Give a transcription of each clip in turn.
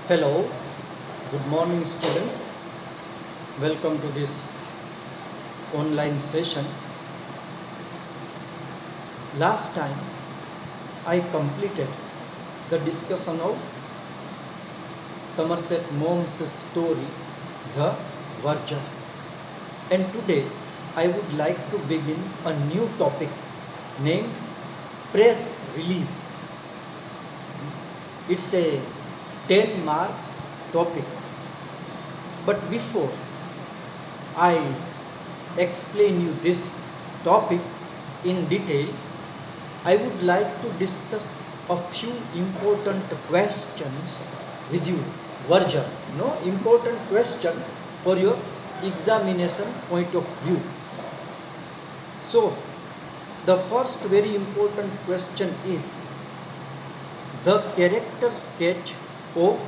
Hello, good morning students. Welcome to this online session. Last time I completed the discussion of Somerset Maugham's story, The Verger. And today I would like to begin a new topic named press release. It's a 10 marks topic. But before I explain you this topic in detail, I would like to discuss a few important questions with you. Verger, important question for your examination point of view. So, the first very important question is the character sketch of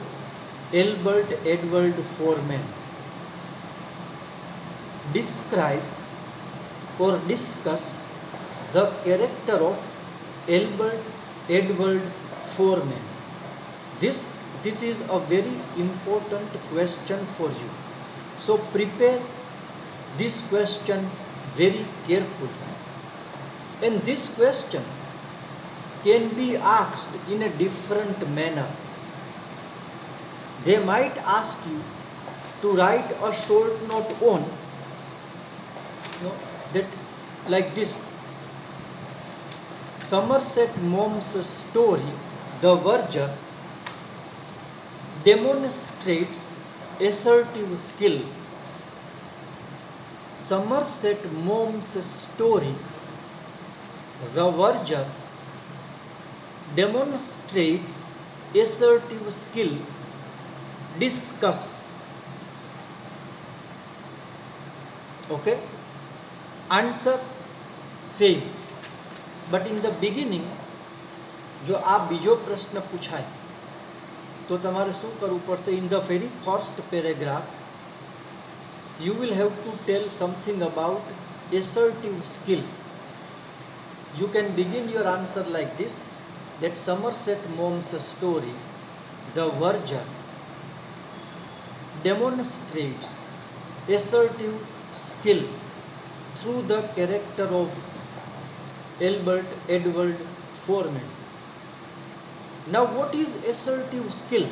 Albert Edward Foreman. Describe or discuss the character of Albert Edward Foreman. This is a very important question for you. So prepare this question very carefully. And this question can be asked in a different manner. They might ask you to write a short note on that like this: Somerset Maugham's story, The Verger, demonstrates assertive skill. Somerset Maugham's story, The Verger, demonstrates assertive skill. Discuss. Okay? Answer same. But in the beginning, જો આ બીજો પ્રશ્ન પૂછાય તો તમારે શું કરવું પડશે? In the very first paragraph, you will have to tell something about assertive skill. You can begin your answer like this: that Somerset Maugham's story, The Verger, demonstrates assertive skill through the character of Albert Edward Foreman. Now, what is assertive skill?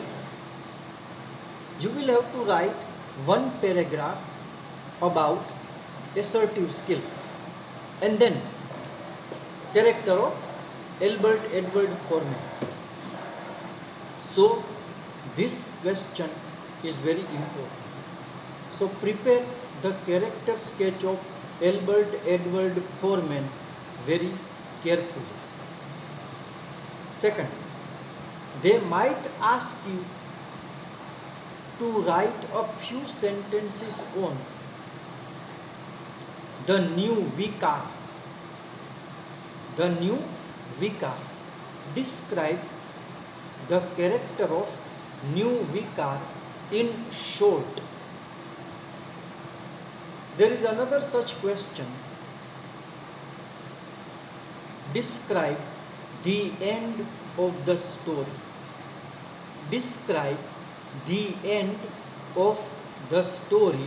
You will have to write one paragraph about assertive skill and then character of Albert Edward Foreman. So, this question is very important. So, prepare the character sketch of Albert Edward Foreman very carefully. Second, they might ask you to write a few sentences on the new vicar. The new vicar. Describe the character of new vicar in short. There is another such question. Describe the end of the story. Describe the end of the story,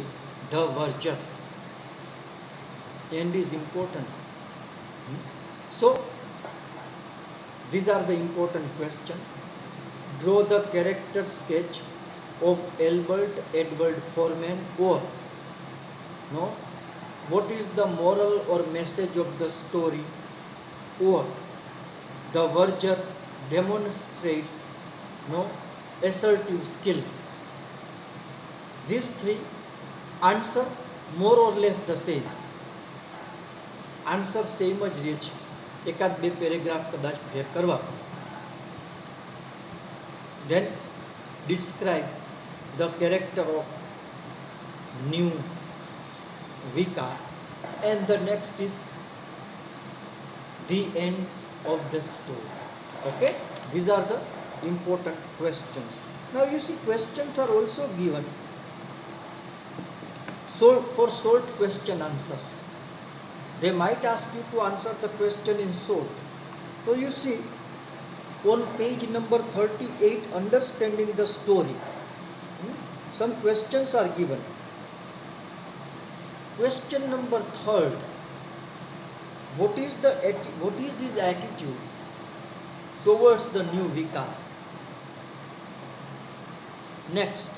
The Verger. End is important. So, these are the important questions. Draw the character sketch of Albert Edward Foreman, or what is the moral or message of the story, or The Verger demonstrates assertive skill. These three answer more or less the same. Answer same જ રહે છે. એકાદ બે paragraph કદાચ ફેર કરવા. Then describe the character of new vicar, and the next is the end of the story. Okay, these are the important questions. Now you see, questions are also given So for short question answers, they might ask you to answer the question in short. So you see, on page number 38, understanding the story, some questions are given. Question number 3, what is his attitude towards the new vicar? Next,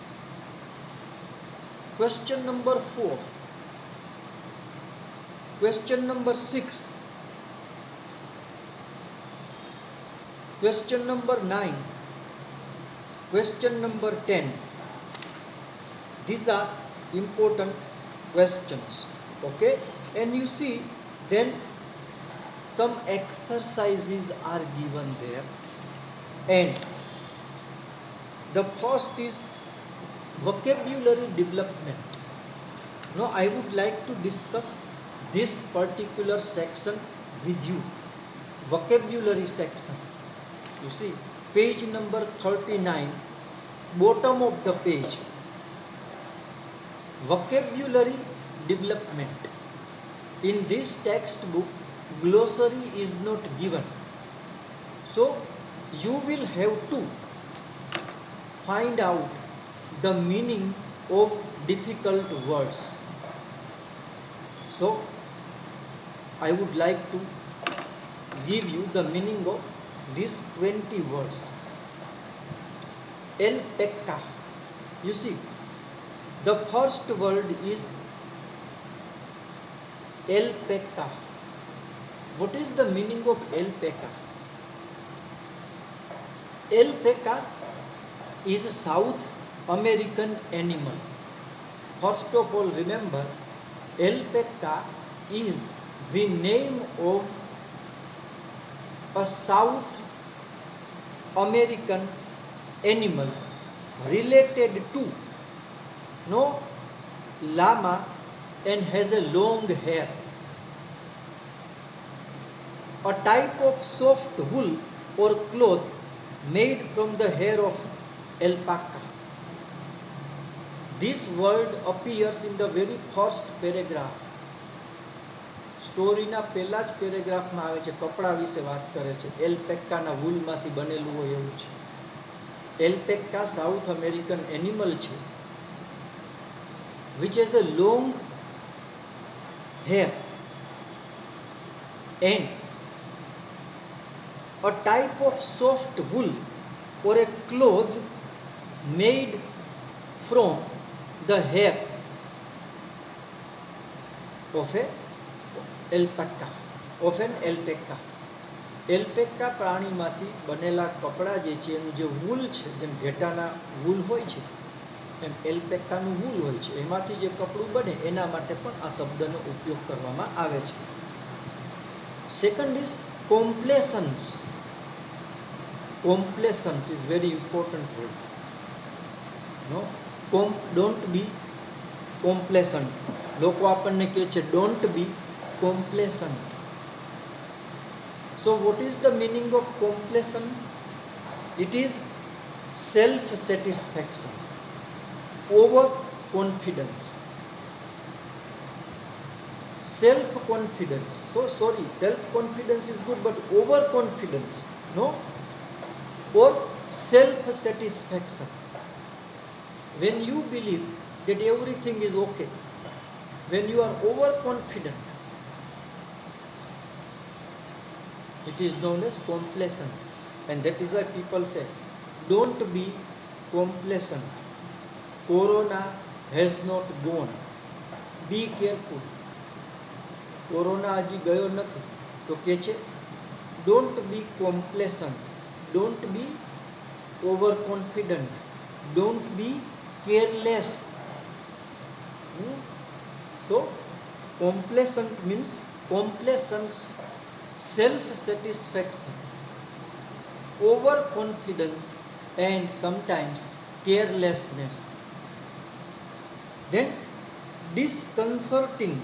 question number 4, question number 6, question number 9, question number 10. These are important questions. Okay, and you see, then some exercises are given there, and the first is vocabulary development. Now I would like to discuss this particular section with you, vocabulary section. You see, page number 39, bottom of the page, vocabulary development. In this textbook, glossary is not given, so you will have to find out the meaning of difficult words. So I would like to give you the meaning of these 20 words. Alpaca. You see, the first word is alpaca. What is the meaning of alpaca? Alpaca is a South American animal. First of all, remember, alpaca is the name of a South American animal related to llama and has a long hair. A type of soft wool or cloth made from the hair of alpaca. This word appears in the very first paragraph. સ્ટોરીના પહેલા જ પેરેગ્રાફમાં આવે છે, કપડા વિશે વાત કરે છે. એલ્પેકાના વૂલમાંથી બનેલું હોય એવું છે. એલ્પેકા સાઉથ અમેરિકન એનિમલ છે, which has a long hair and a type of soft wool or a cloth made from the hair of a alpaca, of an alpaca. એલ્પેકા પ્રાણીમાંથી બનેલા કપડા જે છે એનું જે વૂલ છે, જેમ ઘેટાના વૂલ હોય છે એમ એલ્પેકાનું વૂલ હોય છે, એમાંથી જે કપડું બને એના માટે પણ આ શબ્દનો ઉપયોગ કરવામાં આવે છે. Second is complaisance. Complaisance is very important word. Don't be complacent. લોકો આપણને કહે છે don't be complacent. So what is the meaning of complacent? It is self-satisfaction, overconfidence. Self-confidence. So sorry, self-confidence is good, but overconfidence, or self-satisfaction. When you believe that everything is okay, when you are overconfident, it is known as complacent. And that is why people say, don't be complacent. Corona has not gone. Be careful. Corona હજી ગયો નથી, તો કે છે don't be complacent. Don't be overconfident. Don't be careless. So, complacent means complacence, self-satisfaction, overconfidence, and sometimes carelessness. Then, disconcerting.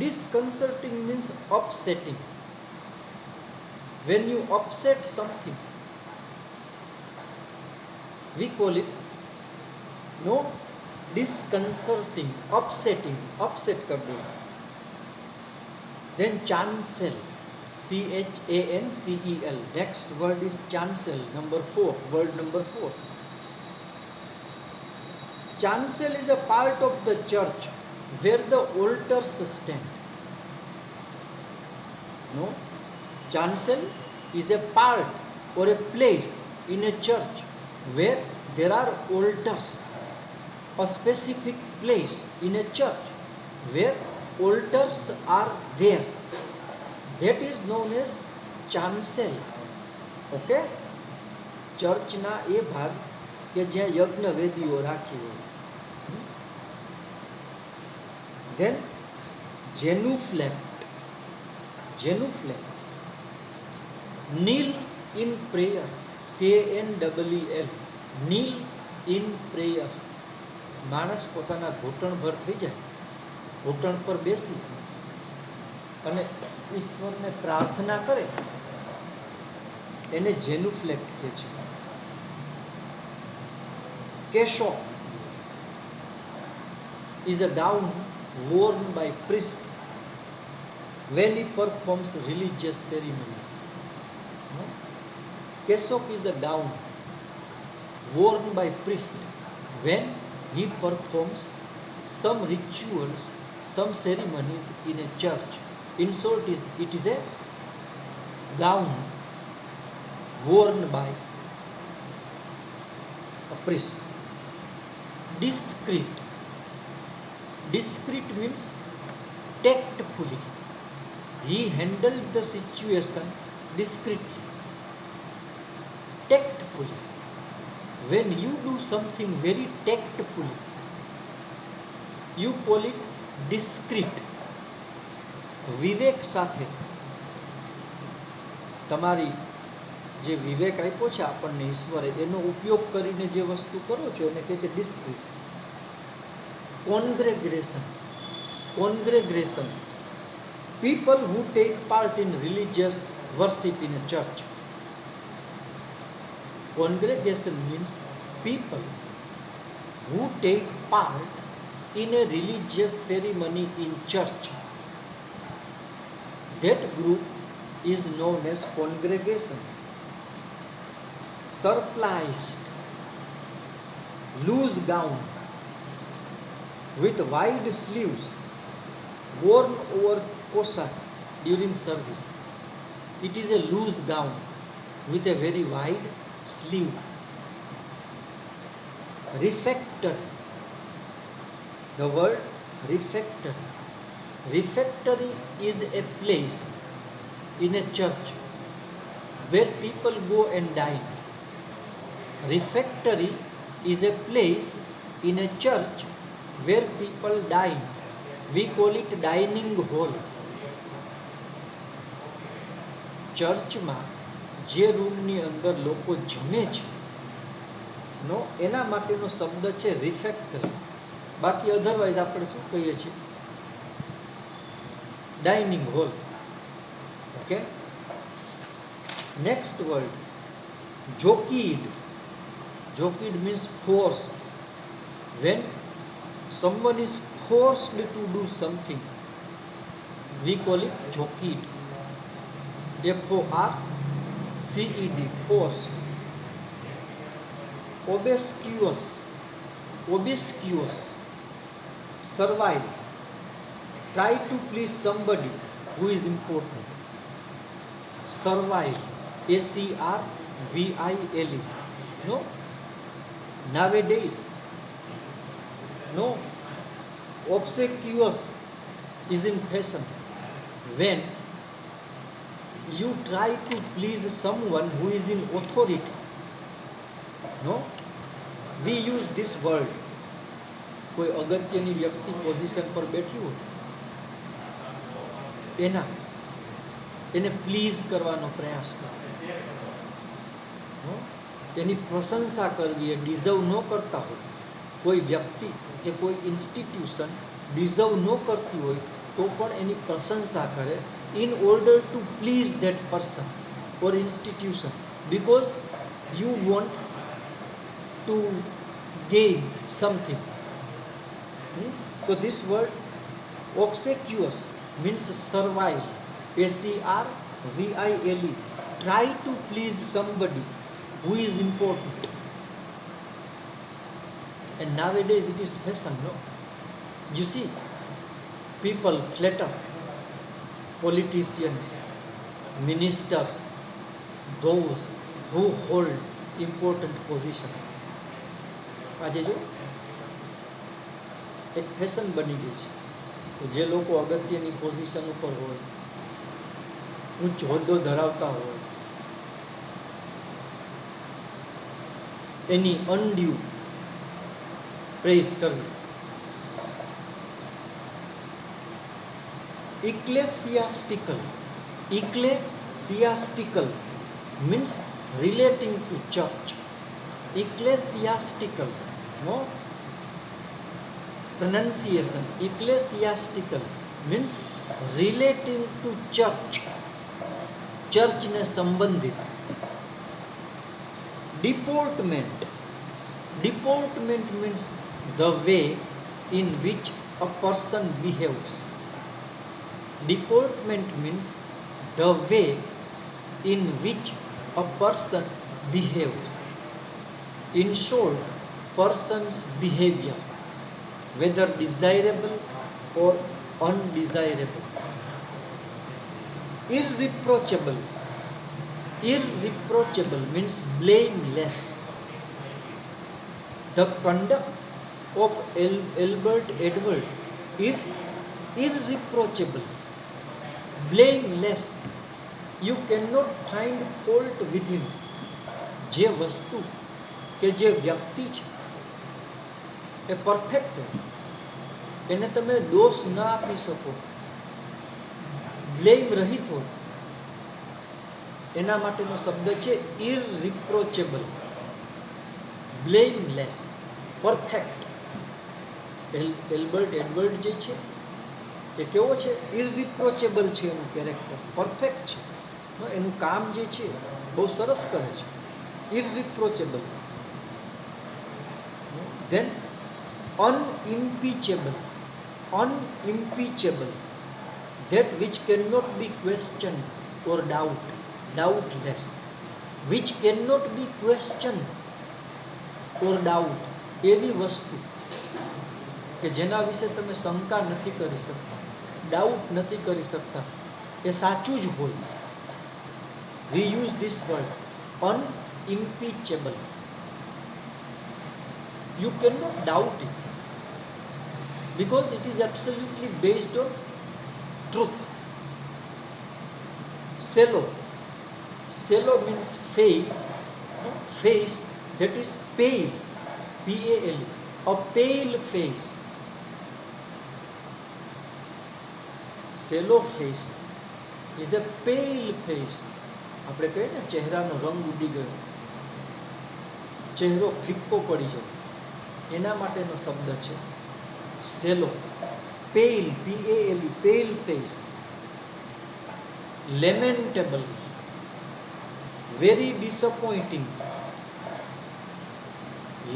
Disconcerting means upsetting. When you upset something, we call it disconcerting, upsetting, upset कर देना. Then chancel, chancel. Next word is chancel, number 4, word number 4. Chancel is a part of the church where the altars stand. No, chancel is a part or a place in a church where there are altars. A specific place in a church where altars are there. That is known as chancel. Okay? Church ના એ ભાગ કે જ્યાં યજ્ઞ વેદીઓ રાખી હોય. Then genuflect. Genuflect. Kneel in prayer. KNEEL. Kneel in prayer. માણસ પોતાના ઘૂંટણ ભર થઈ જાય, ઘૂંટણ પર બેસી અને ઈશ્વરને પ્રાર્થના કરે, એને જેનુફ્લેક્ટ કહે છે. કેશો is a gown worn by priest when he performs religious ceremonies. Kesok is a gown worn by priest when he performs some rituals, some ceremonies in a church. In short, it is a gown worn by a priest. Discreet. Discreet means tactfully. He handled the situation discreetly, tactfully. When you do something very tactfully, you call it discreet. વિવેક સાથે તમારી જે વિવેક આપ્યો છે આપણને ઈશ્વરે, એનો ઉપયોગ કરીને જે વસ્તુ કરો છો એને કહે છે discrete. કોન્ગ્રેગ્રેશન. Congregation, people who take part in religious worship in a church. Congregation means people who take part in a religious ceremony in church. That group is known as congregation. Surpliced, loose gown with wide sleeves worn over cossack during service. It is a loose gown with a very wide sleeve. Refectory. The word refectory. Refectory is a place in a church where people go and dine. Refectory is a place in a church where people dine. We call it dining hall. ચર્ચમાં જે રૂમની અંદર લોકો જમે છે નો એના માટેનો શબ્દ છે રિફેક્ટરી. બાકી અધરવાઇઝ આપણે શું કહીએ છીએ? Dining hall. Okay. Next word jockeyed. Jockeyed means forced. When someone is forced to do something, we call it joked. F-O-R-C-E-D, forced. Obsequious. Obsequious. Servile. Try to please somebody who is important. Servile. S-E-R-V-I-L-E. No? Nowadays, no, obsequious is in fashion. When you try to please someone who is in authority, no, we use this word. કોઈ અગત્યની વ્યક્તિ position પર બેઠી હોય એને please કરવાનો પ્રયાસ કરો, એની પ્રશંસા કરવી. એ ડિઝર્વ ન કરતા હોય, કોઈ વ્યક્તિ કે કોઈ ઇન્સ્ટિટ્યુશન ડિઝર્વ ન કરતી હોય તો પણ એની પ્રશંસા કરે in order to please that person or institution, because you want to gain something. So this word obsequious means servile. servile. Try to please somebody who is important. And nowadays it is fashion, no? You see, people flatter politicians, ministers, those who hold important position. આજે જો એક fashion બની ગઈ છે કે જે લોકો અગત્યની પોઝિશન ઉપર હોય, ઉચ્ચ હોદ્દો ધરાવતા હોય, એની અનડ્યુ પ્રેઝ કરવી. Ecclesiastical means relating to church. Ecclesiastical, no pronunciation. Ecclesiastical means relating to church. Church ને સંબંધિત. Deportment means the way in which a person behaves. Deportment means the way in which a person behaves. In short, person's behavior, whether desirable or undesirable. Irreproachable means blameless. The conduct of Albert Edward is irreproachable, blameless. You cannot find fault with him. જે વસ્તુ કે જે વ્યક્તિ છે એ perfect હોય, એને તમે દોષ ના આપી શકો, બ્લેમ રહિત હોય, એના માટેનો શબ્દ છે irreproachable, blameless, perfect. Albert Edward જે છે એ કેવો છે? irreproachable છે, એનું કેરેક્ટર પરફેક્ટ છે, એનું કામ જે છે બહુ સરસ કરે છે. irreproachable. Then unimpeachable, that which cannot be questioned or doubtless, which cannot be questioned or doubt. એવી વસ્તુ કે જેના વિશે તમે શંકા નથી કરી શકતા, ડાઉટ નથી કરી શકતા, એ સાચું જ હોય. We use this word unimpeachable. You cannot doubt it because it is absolutely based on truth. Sallow means face that is pale, pale, a pale face. Sallow face is a pale face. આપણે કહીએ ને ચહેરાનો રંગ ઉડી ગયો, ચહેરો ફિક્કો પડી જાય, એના માટેનો શબ્દ છે સેલો. પેલ, PALE, પેલ face. લેમેન્ટેબલ, very disappointing.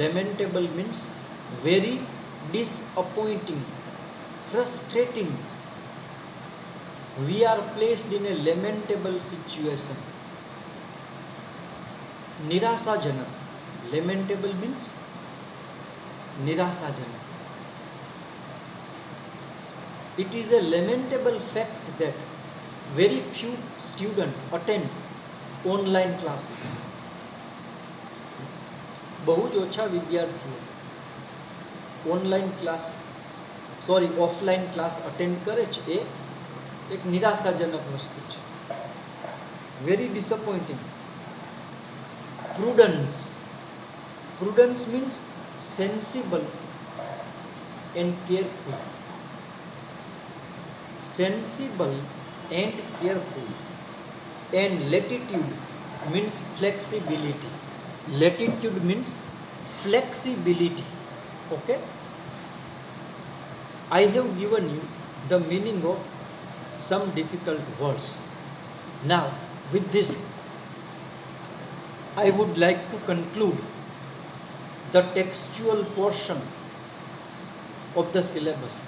Lamentable means very disappointing, frustrating. We are placed in a lamentable situation. નિરાશાજનક. Lamentable means નિરાશાજનક. It is a lamentable fact that very few students attend online classes. બહુ જ ઓછા વિદ્યાર્થીઓ ઓફલાઈન ક્લાસ અટેન્ડ કરે છે. એ એક નિરાશાજનક વસ્તુ છે. Very ડિસઅપોઇન્ટિંગ. Prudence means sensible and careful. And latitude means flexibility. Latitude means flexibility. Okay? I have given you the meaning of some difficult words. Now, with this, I would like to conclude the textual portion of the syllabus.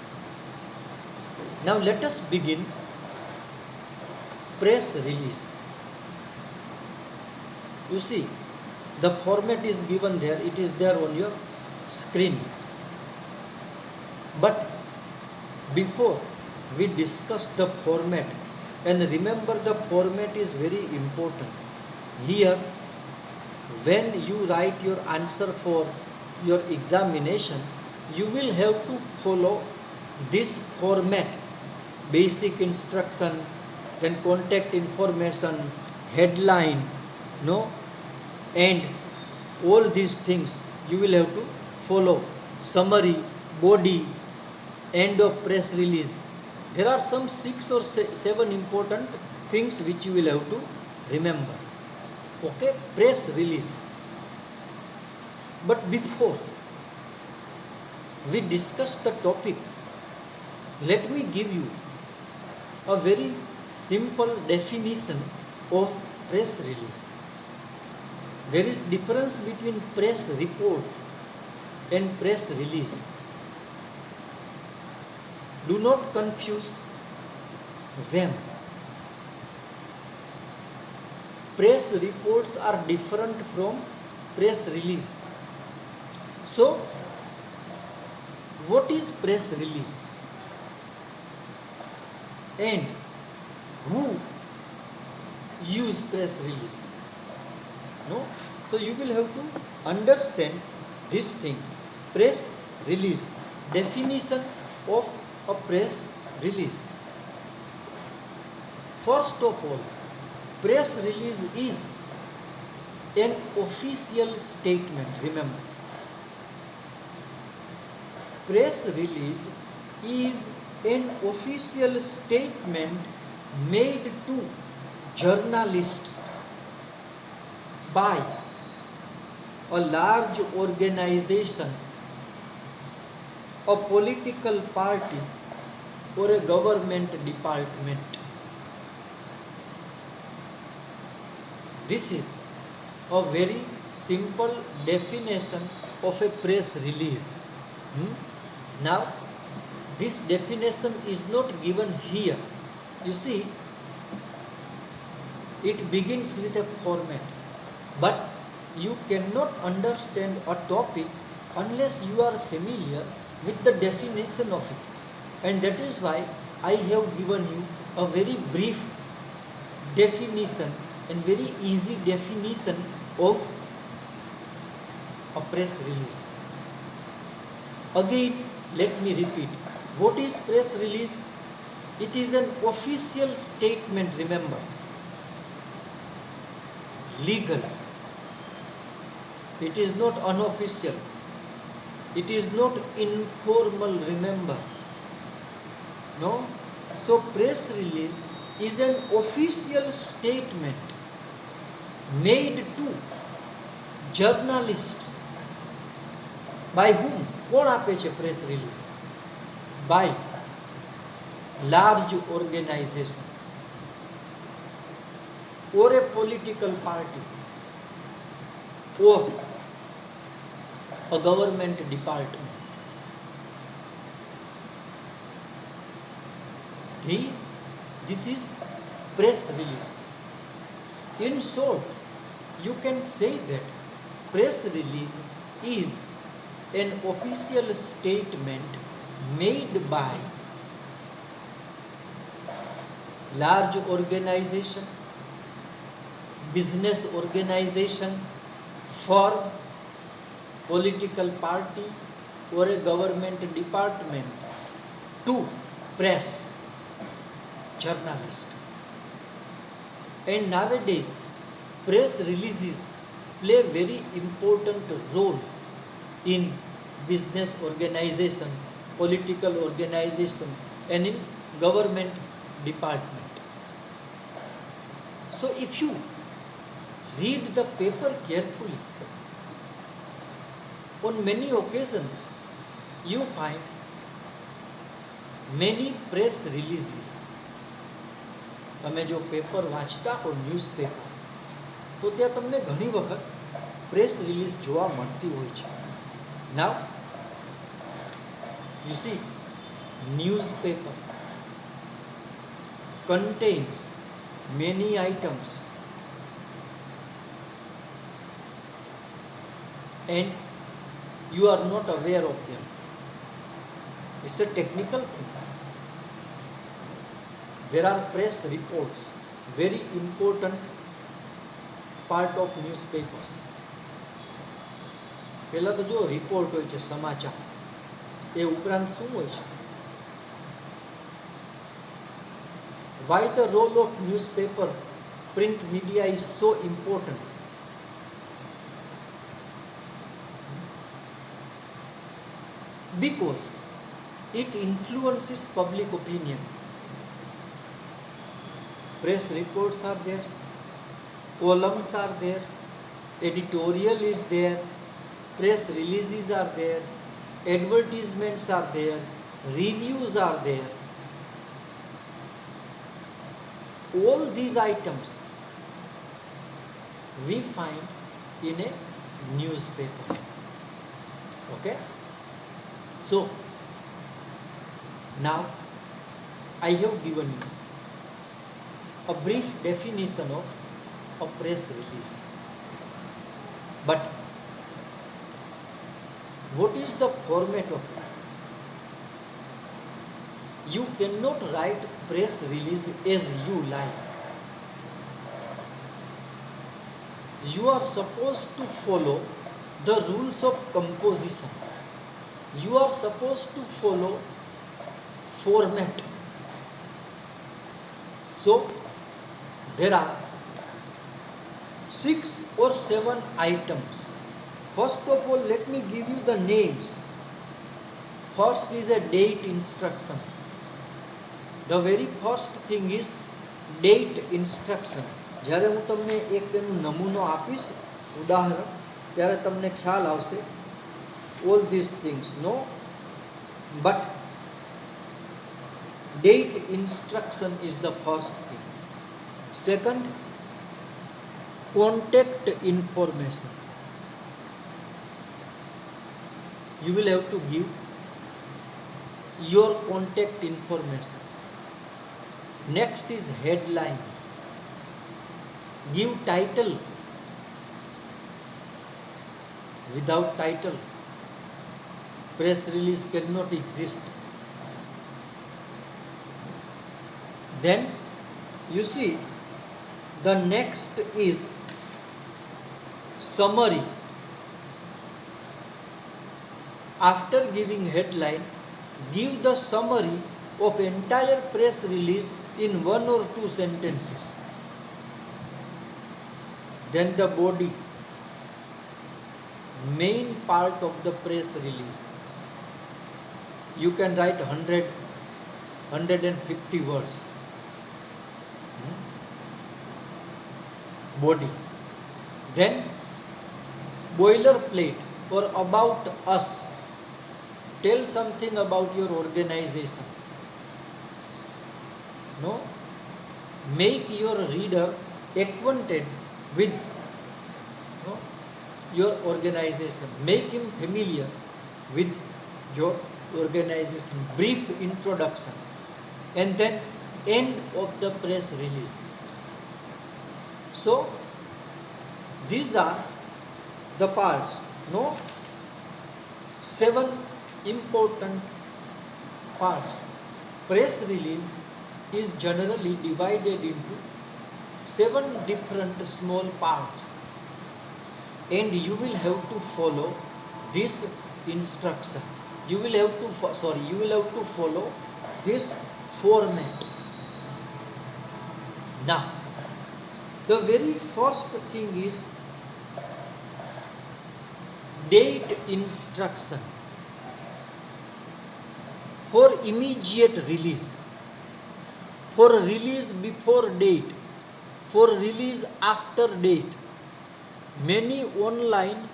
Now let us begin press release. You see, the format is given there, it is there on your screen. But before we discuss the format, and remember the format is very important. Here, when you write your answer for your examination, you will have to follow this format: basic instruction, then contact information, headline, and all these things you will have to follow. Summary, body, end of press release. There are some 6 or 7 important things which you will have to remember. Okay, press release. But before we discuss the topic, let me give you a very simple definition of press release. There is difference between press report and press release. Do not confuse them. Press reports are different from press release. So, what is press release? And who use press release? No? So you will have to understand this thing. Press release. Definition of a press release. First of all, press release is an official statement. Remember, press release is an official statement made to journalists by a large organization, a political party, or a government department. This is a very simple definition of a press release. Now, this definition is not given here. You see, it begins with a format, but you cannot understand a topic unless you are familiar with the definition of it. And that is why I have given you a very brief definition and very easy definition of a press release. Again, let me repeat. What is press release? It is an official statement, remember. Legal. It is not unofficial. It is not informal, remember. No? So press release is an official statement made to journalists. By whom? કોણ આપે છે press release? By large organization or a political party or a government department. This is press release. In short, you can say that press release is an official statement made by large organization, business organization, firm, political party or a government department to press, journalist. And nowadays, press releases play a very important role in business organization, political organization, and in government department. So if you read the paper carefully, on many occasions you find many press releases. તમે જો paper વાંચતા હો newspaper તો ત્યાં તમને ઘણી વખત press release જોવા મળતી હોય છે. નાવ You see, newspaper contains many items and you are not aware of them. It's a technical thing. There are press reports, very important part of newspapers. પહેલા તો જો રિપોર્ટ હોય છે, સમાચાર, એ ઉપરાંત શું હોય છે? Why the role of newspaper print media is so important? Because it influences public opinion. Press reports are there, columns are there, editorial is there, press releases are there, advertisements are there, reviews are there. All these items we find in a newspaper. Okay? So, now I have given you a brief definition of a press release. But what is the format of it? You cannot write press release as you like. You are supposed to follow the rules of composition. You are supposed to follow format. So, there are 6 or 7 items. First of all, let me give you the names. First is a date instruction. The very first thing is date instruction. જ્યારે હું તમને એક તેનો નમૂનો આપીશ, ઉદાહરણ, ત્યારે તમને ખ્યાલ આવશે. All these things, no? But date instruction is the first thing. Second, contact information. You will have to give your contact information. Next is headline. Give title. Without title, press release cannot exist. Then you see, the next is summary. After giving headline, give the summary of entire press release in 1 or 2 sentences. Then the body, main part of the press release. You can write 100, 150 words. Body. Then boilerplate or about us. Tell something about your organization. No? Make your reader acquainted with your organization. Make him familiar with your organization. Brief introduction. And then end of the press release. So, these are the parts. No? 7 important parts. Press release is generally divided into 7 different small parts, and you will have to follow this instruction. You will have to follow this format. Now, the very first thing is date instruction. For immediate release, for release before date, for release after date, many online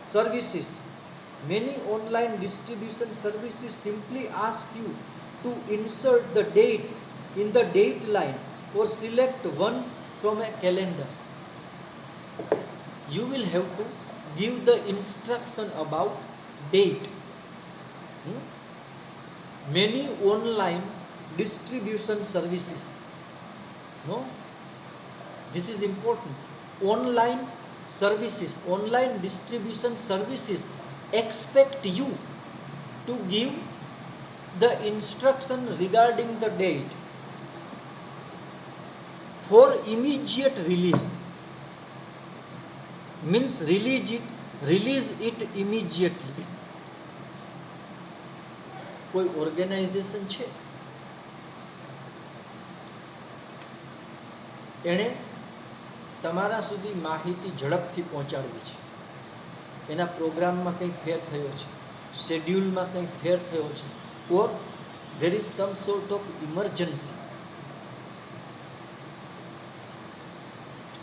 services, many online distribution services simply ask you to insert the date in the date line or select one from a calendar. You will have to give the instruction about date. Many online distribution services, no, this is important. Online services, online distribution services expect you to give the instruction regarding the date for immediate release. Means release it immediately. કોઈ organisation છે એણે તમારા સુધી માહિતી ઝડપથી પહોંચાડવી છે, એના પ્રોગ્રામમાં કંઈ ફેર થયો છે, શેડ્યુલમાં કંઈ ફેર થયો છે, ઓર there is some sort of emergency.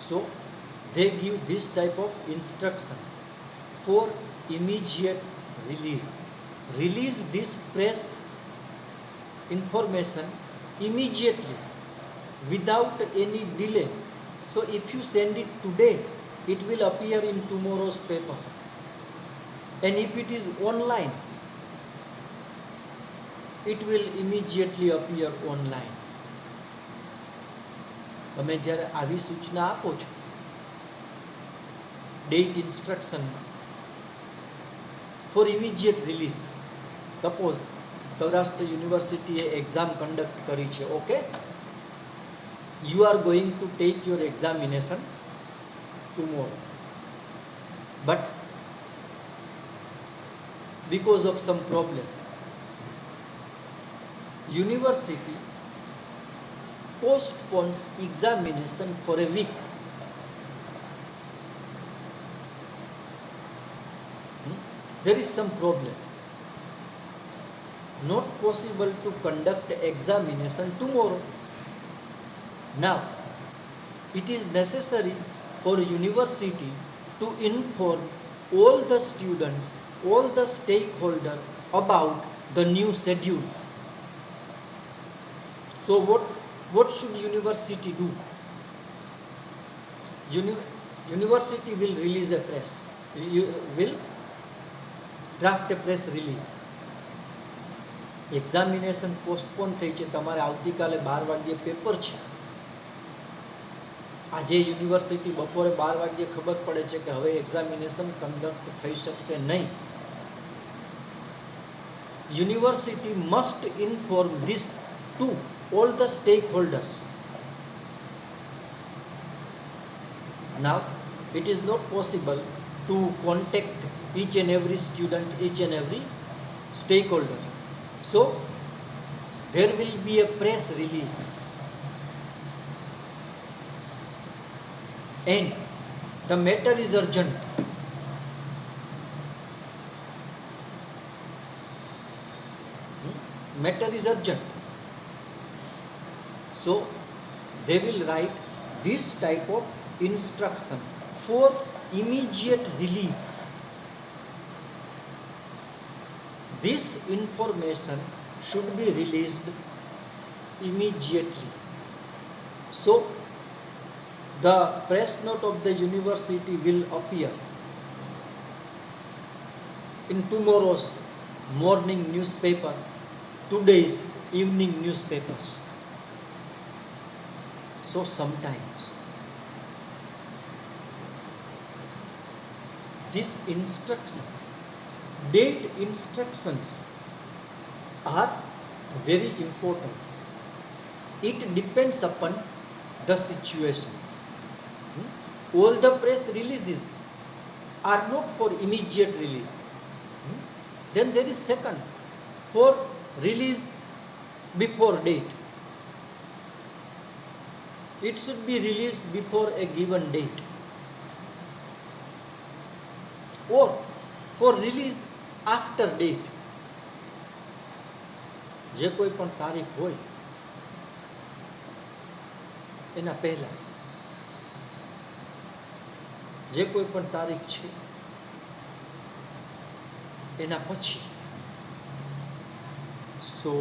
So they give this type of instruction for immediate release. Release this press information immediately without any delay. So if you send it today, it will appear in tomorrow's paper. And if it is online, it will immediately appear online. તમે જ્યારે આવી સૂચના આપો છો that instruction for immediate release, suppose Saurashtra યુનિવર્સિટીએ exam conduct કરી છે, okay, you are going to take your examination tomorrow, but because of some problem, university postpones examination for a week. There is some problem. Not possible to conduct examination tomorrow. Now, it is necessary for university to inform all the students, all the stakeholders about the new schedule. So what should university do? University will release a press. You will draft a press release. Examination postpone થઈ છે, તમારે આવતીકાલે 12 વાગ્યે paper છે. આજે university બપોરે 12 વાગ્યે ખબર પડે છે કે હવે એક્ઝામિનેશન કન્ડક્ટ થઈ શકશે નહીં. University must inform this to all the stakeholders. Now, it is not possible to contact each and every student, each and every stakeholder. So, there will be a press release. And the matter is urgent. Matter is urgent. So they will write this type of instruction for immediate release. This information should be released immediately. So the press note of the university will appear in tomorrow's morning newspaper, today's evening newspapers. So sometimes this instruction, date instructions are very important. It depends upon the situation. All the press releases are not for immediate release. Then there is second, for release before date. It should be released before a given date, or for release after date. જે કોઈ પણ તારીખ હોય એના પહેલા, જે કોઈ પણ તારીખ છે એના પછી. So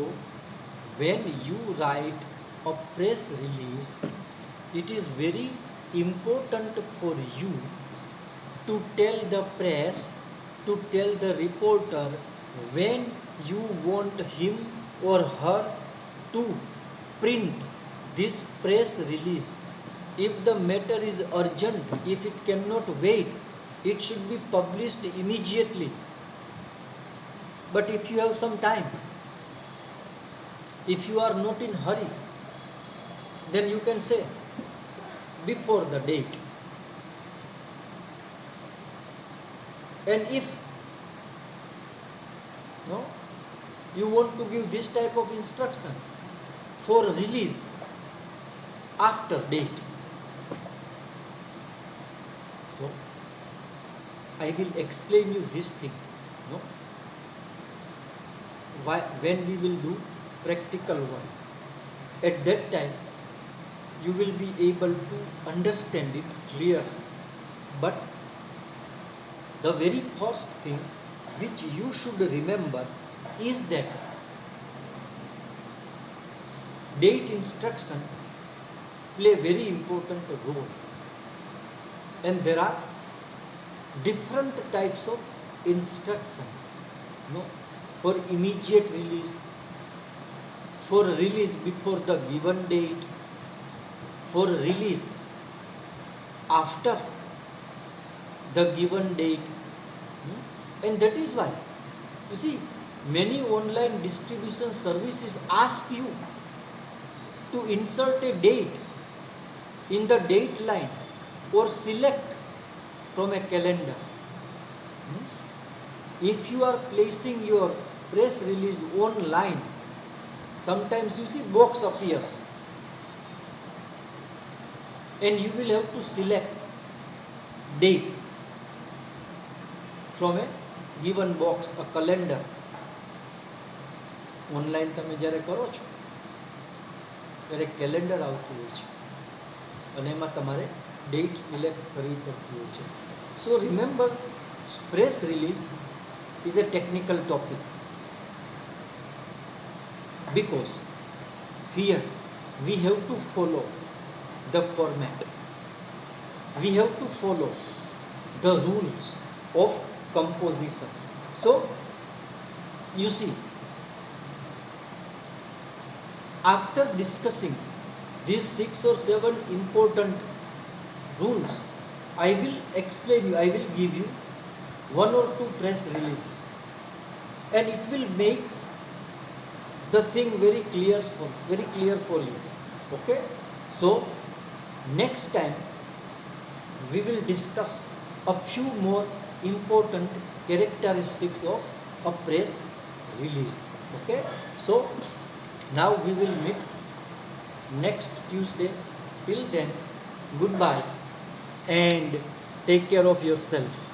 when you write a press release, it is very important for you to tell the press, to tell the reporter when you want him or her to print this press release. If the matter is urgent, if it cannot wait, it should be published immediately. But if you have some time, if you are not in hurry, then you can say before the date. And if no, you want to give this type of instruction for release after date, so I will explain you this thing, no, why, when we will do practical work. At that time you will be able to understand it clear. But the very first thing which you should remember is that date instruction play very important role, and there are different types of instructions, no, for immediate release, for release before the given date, for release after the given date. And that is why, you see, many online distribution services ask you to insert a date in the date line or select from a calendar. If you are placing your press release online, sometimes you see box appears and you will have to select date from a given box, a calendar. Online તમે જ્યારે કરો છો ત્યારે calendar આવતું હોય છે અને એમાં તમારે ડેટ સિલેક્ટ કરવી પડતી હોય છે. So remember, press release is a technical topic because here we have to follow the format, we have to follow the rules of composition. So you see, after discussing these 6 or 7 important rules, I will explain you, I will give you 1 or 2 press releases, and it will make the thing very clear for you. Okay, so next time we will discuss a few more important characteristics of a press release. Okay, so now we will meet next Tuesday. Till then, goodbye and take care of yourself.